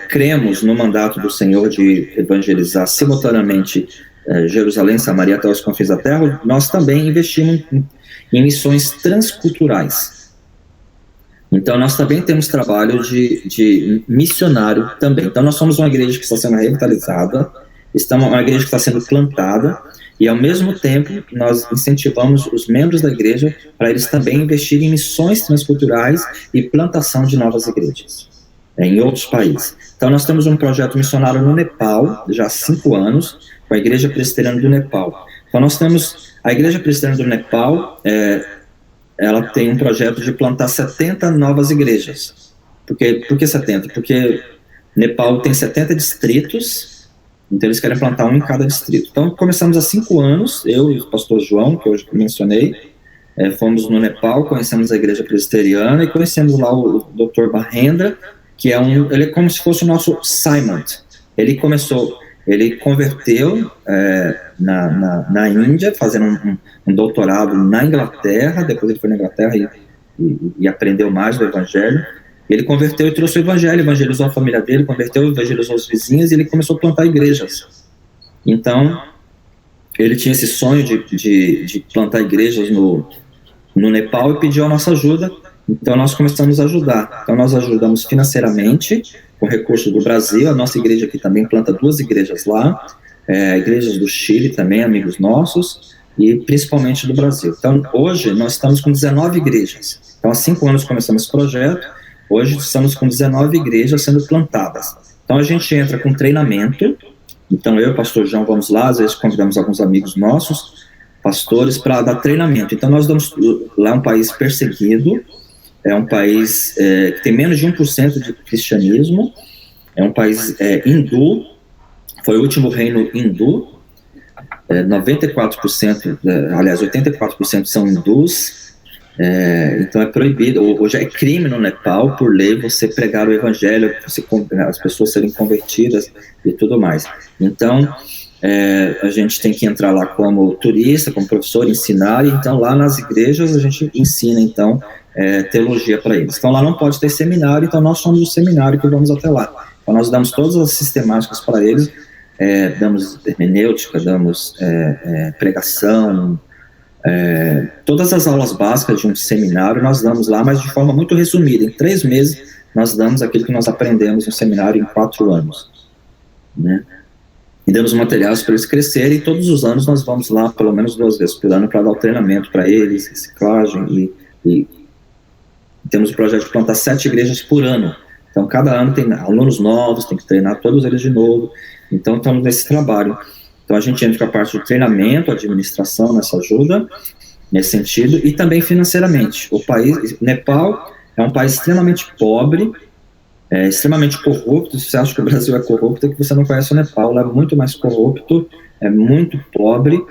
Speaker 2: cremos no mandato do Senhor de evangelizar simultaneamente Jerusalém, Samaria até os confins da terra, nós também investimos em missões transculturais. Então, nós também temos trabalho de missionário também. Então, nós somos uma igreja que está sendo revitalizada, uma igreja que está sendo plantada, e, ao mesmo tempo, nós incentivamos os membros da igreja para eles também investirem em missões transculturais e plantação de novas igrejas em outros países. Então, nós temos um projeto missionário no Nepal, já há 5 anos, com a Igreja Presbiteriana do Nepal. Então, nós temos a Igreja Presbiteriana do Nepal, ela tem um projeto de plantar 70 novas igrejas. Por que 70? Porque Nepal tem 70 distritos, então eles querem plantar um em cada distrito. Então começamos há 5 anos, eu e o pastor João, que hoje mencionei, fomos no Nepal, conhecemos a igreja presbiteriana e conhecemos lá o Dr. Mahendra, que ele é como se fosse o nosso Simon. Ele converteu na Índia, fazendo um doutorado na Inglaterra, depois ele foi na Inglaterra e aprendeu mais do Evangelho. Ele converteu e trouxe o Evangelho, evangelizou a família dele, converteu, evangelizou os vizinhos, e ele começou a plantar igrejas. Então, ele tinha esse sonho de plantar igrejas no Nepal e pediu a nossa ajuda. Então, nós começamos a ajudar. Então, nós ajudamos financeiramente, com recursos do Brasil. A nossa igreja aqui também planta 2 igrejas lá, igrejas do Chile também, amigos nossos, e principalmente do Brasil. Então, hoje, nós estamos com 19 igrejas. Então, há 5 anos começamos esse projeto, hoje estamos com 19 igrejas sendo plantadas. Então, a gente entra com treinamento. Então, eu e o pastor João vamos lá, às vezes convidamos alguns amigos nossos, pastores, para dar treinamento. Então, nós damos, lá é um país perseguido, é um país que tem menos de 1% de cristianismo, é um país hindu, foi o último reino hindu, 94%, aliás, 84% são hindus, então é proibido, hoje é crime no Nepal, por lei, você pregar o evangelho, as pessoas serem convertidas e tudo mais. Então, a gente tem que entrar lá como turista, como professor, ensinar, e então lá nas igrejas a gente ensina, então, teologia para eles. Então lá não pode ter seminário, então nós somos o seminário que vamos até lá. Então nós damos todas as sistemáticas para eles, damos hermenêutica, damos pregação, todas as aulas básicas de um seminário nós damos lá, mas de forma muito resumida. Em 3 meses nós damos aquilo que nós aprendemos no seminário em 4 anos, né? E damos materiais para eles crescerem, e todos os anos nós vamos lá pelo menos 2 vezes por ano para dar o treinamento para eles, reciclagem, e temos o projeto de plantar 7 igrejas por ano. Então, cada ano tem alunos novos, tem que treinar todos eles de novo. Então, estamos nesse trabalho. Então, a gente entra com a parte de treinamento, administração, nessa ajuda, nesse sentido, e também financeiramente. O Nepal é um país extremamente pobre, é extremamente corrupto. Se você acha que o Brasil é corrupto, é que você não conhece o Nepal. Lá é muito mais corrupto, é muito pobre.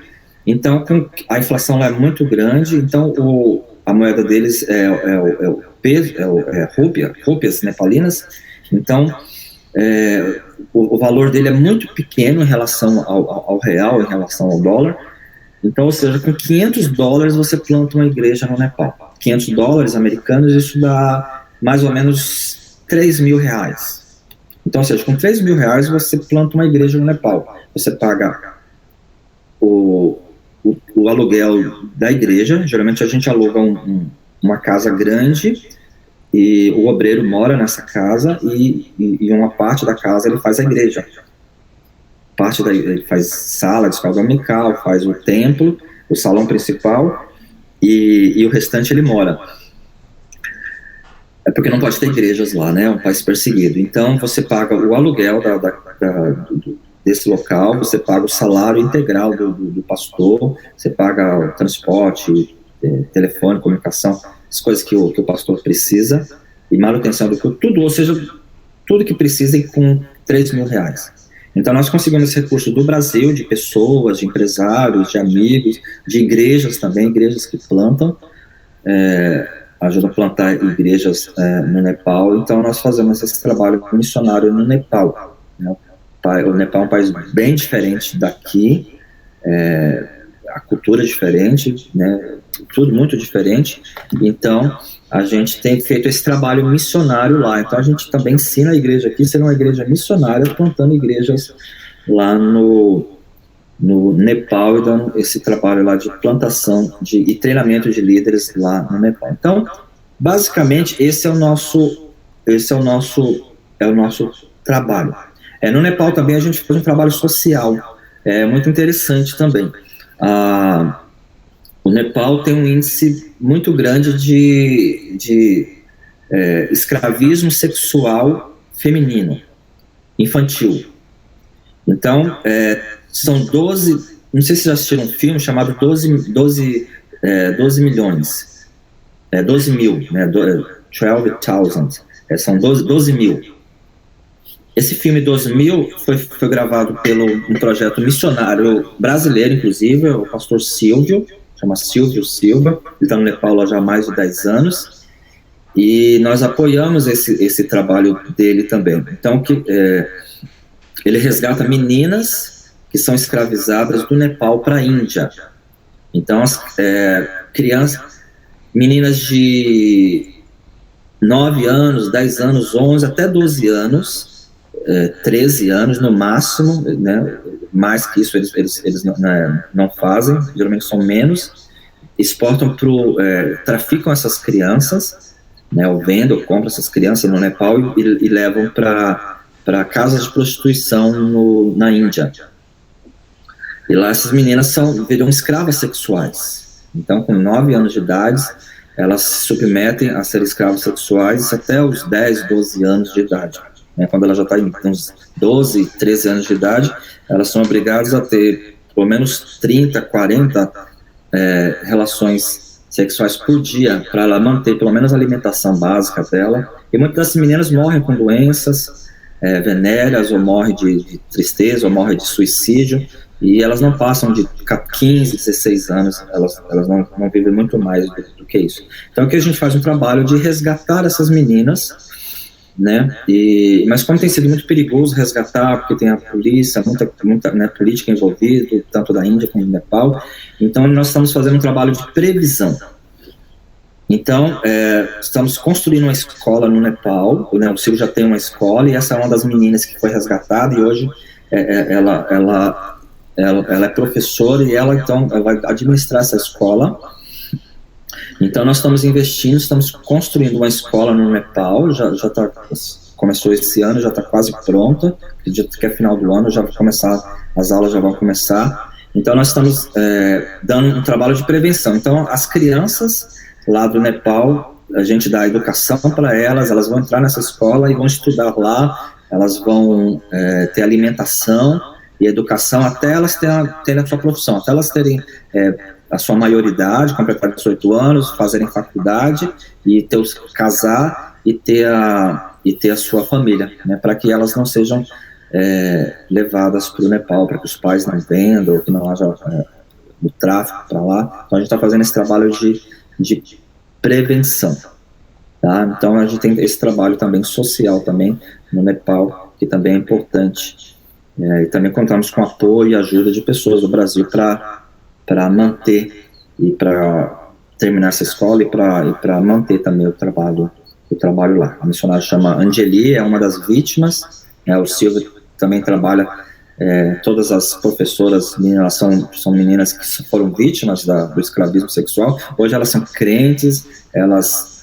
Speaker 2: Então, a inflação lá é muito grande. Então, a moeda deles é o peso, rúpias nepalinas. Então, o valor dele é muito pequeno em relação ao real, em relação ao dólar. Então, ou seja, com $500 você planta uma igreja no Nepal. $500 americanos, isso dá mais ou menos R$3.000. Então, ou seja, com R$3.000 você planta uma igreja no Nepal. Você paga o aluguel da igreja. Geralmente a gente aluga uma casa grande e o obreiro mora nessa casa e uma parte da casa ele faz a igreja. Ele faz sala de escola dominical, faz o templo, o salão principal e o restante ele mora. É porque não pode ter igrejas lá, né? É um país perseguido. Então você paga o aluguel desse local, você paga o salário integral do pastor, você paga o transporte, telefone, comunicação, as coisas que o pastor precisa, e manutenção do culto, tudo, ou seja, tudo que precisa com R$3.000. Então nós conseguimos esse recurso do Brasil, de pessoas, de empresários, de amigos, de igrejas também, igrejas que plantam, ajudam a plantar igrejas no Nepal. Então nós fazemos esse trabalho missionário no Nepal, né? O Nepal é um país bem diferente daqui, a cultura é diferente, né? Tudo muito diferente. Então a gente tem feito esse trabalho missionário lá. Então a gente também ensina a igreja aqui a ser uma igreja missionária, plantando igrejas lá no Nepal e dando esse trabalho lá de plantação e treinamento de líderes lá no Nepal. Então, basicamente, esse é o nosso trabalho. No Nepal também a gente faz um trabalho social, muito interessante também. O Nepal tem um índice muito grande de escravismo sexual feminino, infantil. Então, são 12, não sei se já assistiram um filme chamado 12 milhões, 12 mil, né, 12,000, são 12 mil. Esse filme 12 mil foi gravado pelo um projeto missionário brasileiro, inclusive, o pastor Silvio, chama Silvio Silva, ele está no Nepal já há mais de 10 anos, e nós apoiamos esse trabalho dele também. Então, ele resgata meninas que são escravizadas do Nepal para a Índia. Então, as meninas de 9 anos, 10 anos, 11, até 12 anos, 13 anos no máximo, né? Mais que isso eles não fazem, geralmente são menos, exportam traficam essas crianças, né? Ou vendem ou compram essas crianças no Nepal e levam para casas de prostituição na Índia. E lá essas meninas viram escravas sexuais. Então, com 9 anos de idade, elas se submetem a ser escravas sexuais até os 10, 12 anos de idade. Quando ela já está em uns 12, 13 anos de idade, elas são obrigadas a ter pelo menos 30, 40 relações sexuais por dia, para ela manter pelo menos a alimentação básica dela. E muitas dessas meninas morrem com doenças venéreas, ou morrem de tristeza, ou morrem de suicídio, e elas não passam de 15, 16 anos, elas não vivem muito mais do que isso. Então aqui a gente faz um trabalho de resgatar essas meninas, né? Mas como tem sido muito perigoso resgatar, porque tem a polícia, muita né, política envolvida, tanto da Índia como do Nepal, então nós estamos fazendo um trabalho de previsão. Então, estamos construindo uma escola no Nepal, né? O Silvio já tem uma escola, e essa é uma das meninas que foi resgatada, e hoje ela é professora, e ela vai administrar essa escola. Então nós estamos investindo, estamos construindo uma escola no Nepal, começou esse ano, já está quase pronta, acredito que é final do ano, as aulas já vão começar. Então nós estamos dando um trabalho de prevenção. Então as crianças lá do Nepal, a gente dá educação para elas vão entrar nessa escola e vão estudar lá, elas vão ter alimentação e educação até elas terem a sua profissão, até elas terem a sua maioridade, completar 18 anos, fazerem faculdade e casar e ter a e ter a sua família, né, para que elas não sejam levadas para o Nepal, para que os pais não vendam, ou que não haja o tráfico para lá. Então a gente está fazendo esse trabalho de prevenção, tá? Então a gente tem esse trabalho também social também no Nepal, que também é importante. E também contamos com apoio e ajuda de pessoas do Brasil para manter e para terminar essa escola e para manter também o trabalho lá. A missionária chama Angeli, é uma das vítimas, o Silvio também trabalha, todas as professoras, meninas, são meninas que foram vítimas do escravismo sexual. Hoje elas são crentes, elas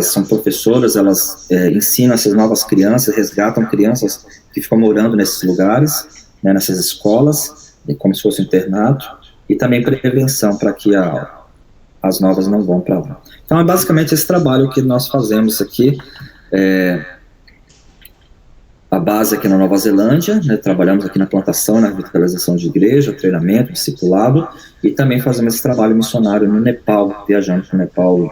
Speaker 2: são professoras, elas ensinam essas novas crianças, resgatam crianças que ficam morando nesses lugares, né, nessas escolas, como se fosse um internato, e também prevenção para que as novas não vão para lá. Então é basicamente esse trabalho que nós fazemos aqui. A base aqui na Nova Zelândia, né, trabalhamos aqui na plantação, na revitalização de igreja, treinamento, discipulado, e também fazemos esse trabalho missionário no Nepal, viajando para o Nepal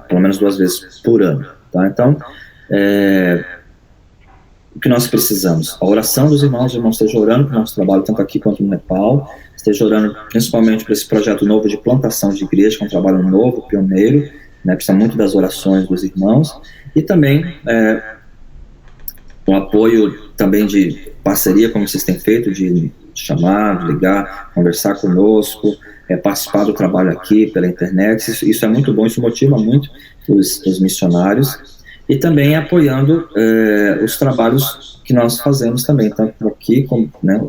Speaker 2: pelo menos 2 vezes por ano. Tá? Então, o que nós precisamos? A oração dos irmãos, os irmãos estejam orando para o nosso trabalho, tanto aqui quanto no Nepal, estejam orando principalmente para esse projeto novo de plantação de igreja, que é um trabalho novo, pioneiro, né, precisa muito das orações dos irmãos, e também um apoio também de parceria, como vocês têm feito, de chamar, de ligar, conversar conosco, participar do trabalho aqui pela internet. Isso é muito bom, isso motiva muito os missionários, e também apoiando os trabalhos que nós fazemos também, tanto aqui como, né,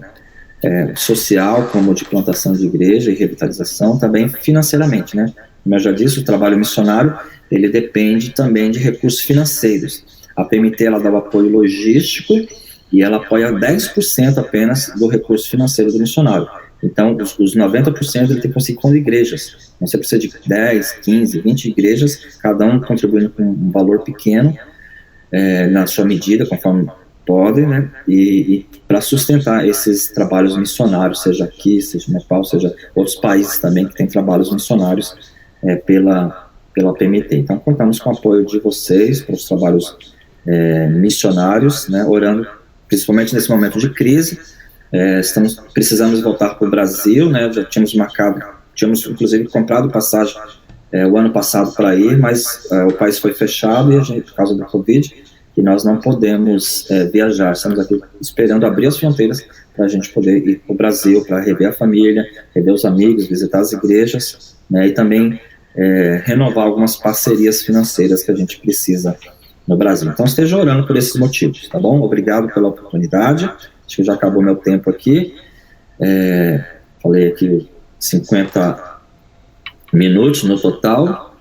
Speaker 2: social, como de plantação de igreja e revitalização, também financeiramente, né? Como eu já disse, o trabalho missionário, ele depende também de recursos financeiros. A PMT, ela dá o apoio logístico e ela apoia 10% apenas do recurso financeiro do missionário. Então, os 90% ele tem que conseguir com igrejas. Então, você precisa de 10, 15, 20 igrejas, cada um contribuindo com um valor pequeno, na sua medida, conforme pode, né? E para sustentar esses trabalhos missionários, seja aqui, seja no Nepal, seja outros países também que têm trabalhos missionários pela PMT. Então, contamos com o apoio de vocês para os trabalhos missionários, né, orando, principalmente nesse momento de crise. Precisamos voltar para o Brasil, né, já tínhamos inclusive comprado passagem o ano passado para ir, mas o país foi fechado e a gente, por causa da Covid, e nós não podemos viajar. Estamos aqui esperando abrir as fronteiras para a gente poder ir para o Brasil, para rever a família, rever os amigos, visitar as igrejas, né, e também renovar algumas parcerias financeiras que a gente precisa no Brasil. Então, esteja orando por esses motivos, tá bom? Obrigado pela oportunidade. Acho que já acabou meu tempo aqui. Falei aqui 50 minutos no total.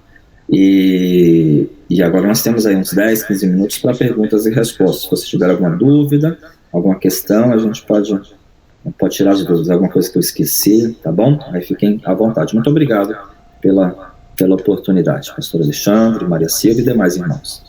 Speaker 2: E agora nós temos aí uns 10, 15 minutos para perguntas e respostas. Se você tiver alguma dúvida, alguma questão, a gente pode tirar as dúvidas. Alguma coisa que eu esqueci, tá bom? Aí fiquem à vontade. Muito obrigado pela oportunidade. Pastor Alexandre, Maria Silva e demais irmãos.